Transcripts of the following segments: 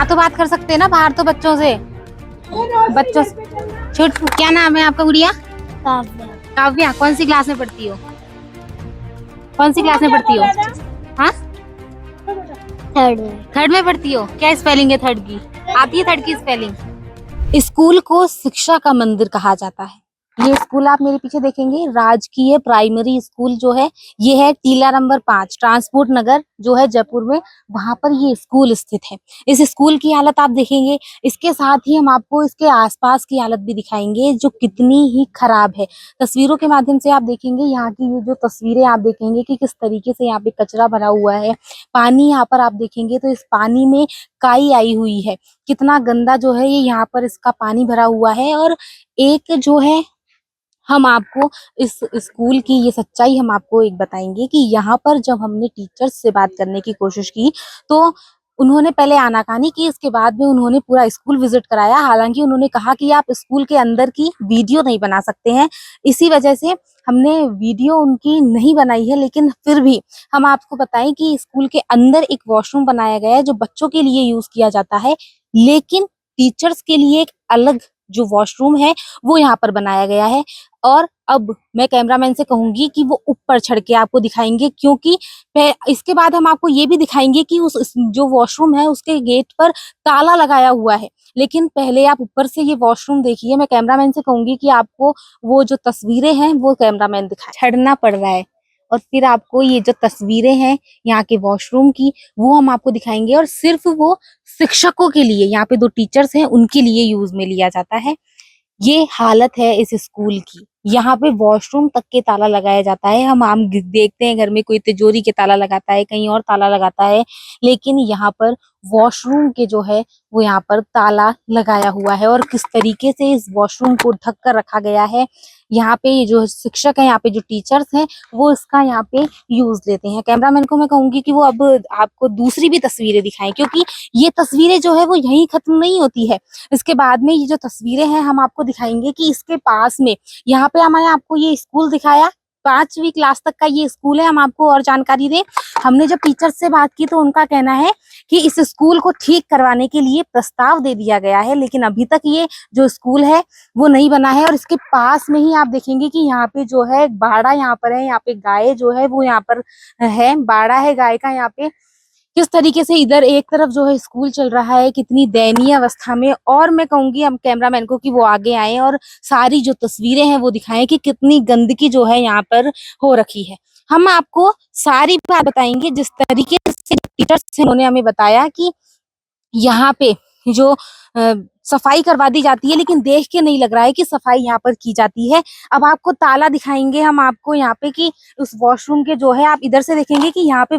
यहाँ तो बात कर सकते हैं ना, बाहर तो बच्चों से, बच्चों से। छोट क्या नाम है आपका गुड़िया? काव्या। काव्या, कौन सी क्लास में पढ़ती हो? कौन सी क्लास में पढ़ती हो? हाँ, थर्ड में पढ़ती हो। क्या स्पेलिंग है थर्ड की? आती है थर्ड की स्पेलिंग? स्कूल को शिक्षा का मंदिर कहा जाता है। ये स्कूल आप मेरे पीछे देखेंगे, राजकीय प्राइमरी स्कूल जो है ये है टीला नंबर 5, ट्रांसपोर्ट नगर जो है जयपुर में, वहां पर ये स्कूल स्थित है। इस स्कूल की हालत आप देखेंगे, इसके साथ ही हम आपको इसके आसपास की हालत भी दिखाएंगे जो कितनी ही खराब है। तस्वीरों के माध्यम से आप देखेंगे, यहाँ की ये जो तस्वीरें आप देखेंगे कि किस तरीके से यहाँ पे कचरा भरा हुआ है। पानी यहाँ पर आप देखेंगे तो इस पानी में काई आई हुई है, कितना गंदा जो है ये यहाँ पर इसका पानी भरा हुआ है। और एक जो है हम आपको इस स्कूल की ये सच्चाई हम आपको एक बताएंगे कि यहाँ पर जब हमने टीचर्स से बात करने की कोशिश की तो उन्होंने पहले आनाकानी की, इसके बाद में उन्होंने पूरा स्कूल विजिट कराया। हालांकि उन्होंने कहा कि आप स्कूल के अंदर की वीडियो नहीं बना सकते हैं, इसी वजह से हमने वीडियो उनकी नहीं बनाई है। लेकिन फिर भी हम आपको बताएं कि स्कूल के अंदर एक वॉशरूम बनाया गया है जो बच्चों के लिए यूज किया जाता है, लेकिन टीचर्स के लिए एक अलग जो वॉशरूम है वो यहाँ पर बनाया गया है। और अब मैं कैमरामैन से कहूंगी कि वो ऊपर चढ़ के आपको दिखाएंगे, क्योंकि इसके बाद हम आपको ये भी दिखाएंगे कि उस जो वॉशरूम है उसके गेट पर ताला लगाया हुआ है। लेकिन पहले आप ऊपर से ये वॉशरूम देखिए। मैं कैमरामैन से कहूंगी कि आपको वो जो तस्वीरें हैं वो कैमरामैन दिखाए। चढ़ना पड़ रहा है और फिर आपको ये जो तस्वीरें हैं यहाँ के वॉशरूम की वो हम आपको दिखाएंगे। और सिर्फ वो शिक्षकों के लिए, यहाँ पे 2 टीचर्स हैं उनके लिए यूज में लिया जाता है। ये हालत है इस स्कूल की, यहाँ पे वॉशरूम तक के ताला लगाया जाता है। हम आम देखते हैं घर में कोई तिजोरी के ताला लगाता है, कहीं और ताला लगाता है, लेकिन यहाँ पर वॉशरूम के जो है वो यहाँ पर ताला लगाया हुआ है। और किस तरीके से इस वॉशरूम को ढक कर रखा गया है, यहाँ पे ये जो शिक्षक है, यहाँ पे जो टीचर्स हैं वो इसका यहाँ पे यूज लेते हैं। कैमरामैन को मैं कहूंगी कि वो अब आपको दूसरी भी तस्वीरें दिखाएं, क्योंकि ये तस्वीरें जो है वो यहीं खत्म नहीं होती है। इसके बाद में ये जो तस्वीरें हैं हम आपको दिखाएंगे कि इसके पास में यहाँ पे हमें आपको ये स्कूल दिखाया, 5वीं क्लास तक का ये स्कूल है। हम आपको और जानकारी दें, हमने जब टीचर्स से बात की तो उनका कहना है कि इस स्कूल को ठीक करवाने के लिए प्रस्ताव दे दिया गया है, लेकिन अभी तक ये जो स्कूल है वो नहीं बना है। और इसके पास में ही आप देखेंगे कि यहाँ पे जो है बाड़ा यहाँ पर है, यहाँ पे गाय जो है वो यहाँ पर है, बाड़ा है गाय का यहाँ पे। किस तरीके से इधर एक तरफ जो है स्कूल चल रहा है, कितनी दयनीय अवस्था में। और मैं कहूंगी हम कैमरामैन को कि वो आगे आए और सारी जो तस्वीरें हैं वो दिखाएं कि कितनी गंदगी जो है यहाँ पर हो रखी है। हम आपको सारी बात बताएंगे जिस तरीके से टीचर्स उन्होंने हमें बताया कि यहाँ पे जो सफाई करवा दी जाती है, लेकिन देख के नहीं लग रहा है कि सफाई यहाँ पर की जाती है। अब आपको ताला दिखाएंगे हम आपको यहाँ पे कि उस वॉशरूम के जो है आप इधर से देखेंगे कि यहाँ पे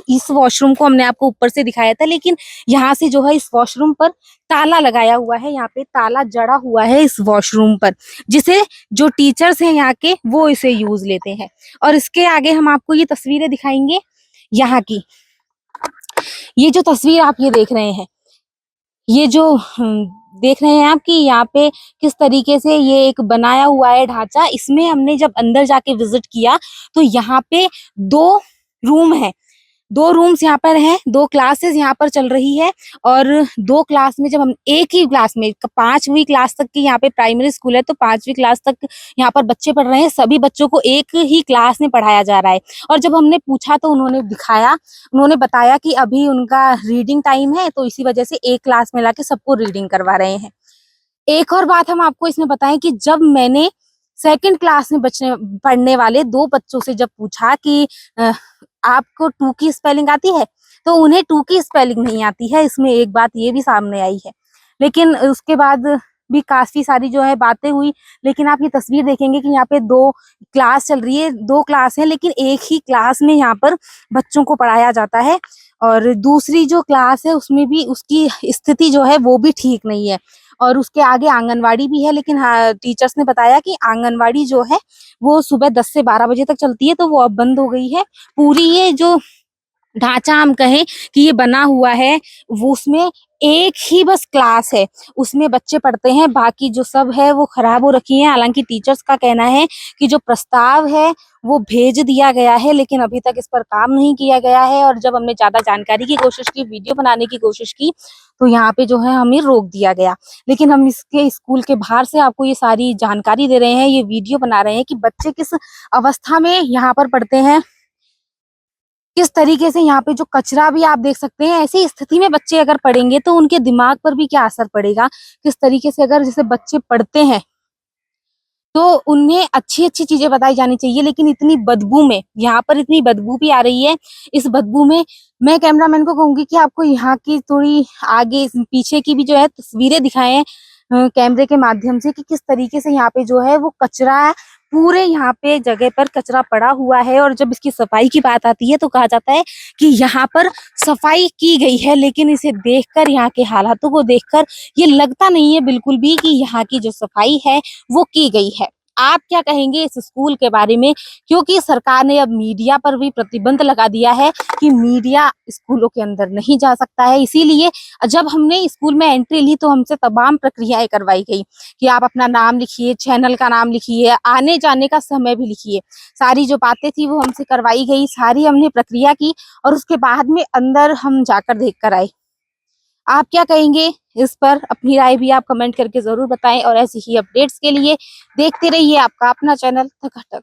इस वॉशरूम को हमने आपको ऊपर से दिखाया था, लेकिन यहाँ से जो है इस वॉशरूम पर ताला लगाया हुआ है, यहाँ पे ताला जड़ा हुआ है इस वॉशरूम पर, जिसे जो टीचर्स हैं यहाँ के वो इसे यूज लेते हैं। और इसके आगे हम आपको ये तस्वीरें दिखाएंगे यहाँ की। ये जो तस्वीर आप ये देख रहे हैं, ये जो देख रहे हैं आप कि यहाँ पे किस तरीके से ये एक बनाया हुआ है ढांचा। इसमें हमने जब अंदर जाके विजिट किया तो यहाँ पे 2 रूम है, 2 रूम्स यहाँ पर हैं, 2 क्लासेस यहाँ पर चल रही है। और 2 क्लास में जब हम एक ही क्लास में 5वीं क्लास तक की यहाँ पे प्राइमरी स्कूल है, तो 5वीं क्लास तक यहाँ पर बच्चे पढ़ रहे हैं। सभी बच्चों को एक ही क्लास में पढ़ाया जा रहा है। और जब हमने पूछा तो उन्होंने दिखाया, उन्होंने बताया कि अभी उनका रीडिंग टाइम है, तो इसी वजह से एक क्लास में लाके सबको रीडिंग करवा रहे हैं। एक और बात हम आपको इसमें बताएं कि जब मैंने 2nd क्लास में पढ़ने वाले 2 बच्चों से जब पूछा कि आपको 2 की स्पेलिंग आती है, तो उन्हें 2 की स्पेलिंग नहीं आती है। इसमें एक बात ये भी सामने आई है। लेकिन उसके बाद भी काफी सारी जो है बातें हुई। लेकिन आप ये तस्वीर देखेंगे कि यहाँ पे 2 क्लास चल रही है, 2 क्लास है, लेकिन एक ही क्लास में यहाँ पर बच्चों को पढ़ाया जाता है। और दूसरी जो क्लास है उसमें भी उसकी स्थिति जो है वो भी ठीक नहीं है। और उसके आगे आंगनवाड़ी भी है, लेकिन हाँ, टीचर्स ने बताया कि आंगनवाड़ी जो है वो सुबह 10 से 12 बजे तक चलती है, तो वो अब बंद हो गई है। पूरी ये जो ढांचा हम कहें कि ये बना हुआ है, वो उसमें एक ही बस क्लास है, उसमें बच्चे पढ़ते हैं, बाकी जो सब है वो खराब हो रखी है। हालांकि टीचर्स का कहना है कि जो प्रस्ताव है वो भेज दिया गया है, लेकिन अभी तक इस पर काम नहीं किया गया है। और जब हमने ज्यादा जानकारी की कोशिश की, वीडियो बनाने की कोशिश की, तो यहाँ पे जो है हमें रोक दिया गया। लेकिन हम इसके स्कूल के बाहर से आपको ये सारी जानकारी दे रहे हैं, ये वीडियो बना रहे हैं कि बच्चे किस अवस्था में यहाँ पर पढ़ते हैं, किस तरीके से यहाँ पे जो कचरा भी आप देख सकते हैं। ऐसी स्थिति में बच्चे अगर पढ़ेंगे तो उनके दिमाग पर भी क्या असर पड़ेगा, किस तरीके से अगर जैसे बच्चे पढ़ते हैं तो उन्हें अच्छी अच्छी चीजें बताई जानी चाहिए। लेकिन इतनी बदबू में, यहाँ पर इतनी बदबू भी आ रही है, इस बदबू में मैं कैमरामैन को कहूंगी कि आपको यहाँ की थोड़ी आगे पीछे की भी जो है तस्वीरें दिखाएं कैमरे के माध्यम से, कि किस तरीके से यहाँ पे जो है वो कचरा है, पूरे यहाँ पे जगह पर कचरा पड़ा हुआ है। और जब इसकी सफाई की बात आती है तो कहा जाता है कि यहाँ पर सफाई की गई है, लेकिन इसे देखकर, यहाँ के हालातों को देखकर ये लगता नहीं है बिल्कुल भी कि यहाँ की जो सफाई है वो की गई है। आप क्या कहेंगे इस स्कूल के बारे में? क्योंकि सरकार ने अब मीडिया पर भी प्रतिबंध लगा दिया है कि मीडिया स्कूलों के अंदर नहीं जा सकता है। इसीलिए जब हमने स्कूल में एंट्री ली तो हमसे तमाम प्रक्रियाएं करवाई गई कि आप अपना नाम लिखिए, चैनल का नाम लिखिए, आने जाने का समय भी लिखिए। सारी जो बातें थी वो हमसे करवाई गई, सारी हमने प्रक्रिया की और उसके बाद में अंदर हम जाकर देख कर आए। आप क्या कहेंगे इस पर? अपनी राय भी आप कमेंट करके जरूर बताएं और ऐसी ही अपडेट्स के लिए देखते रहिए आपका अपना चैनल द घटक।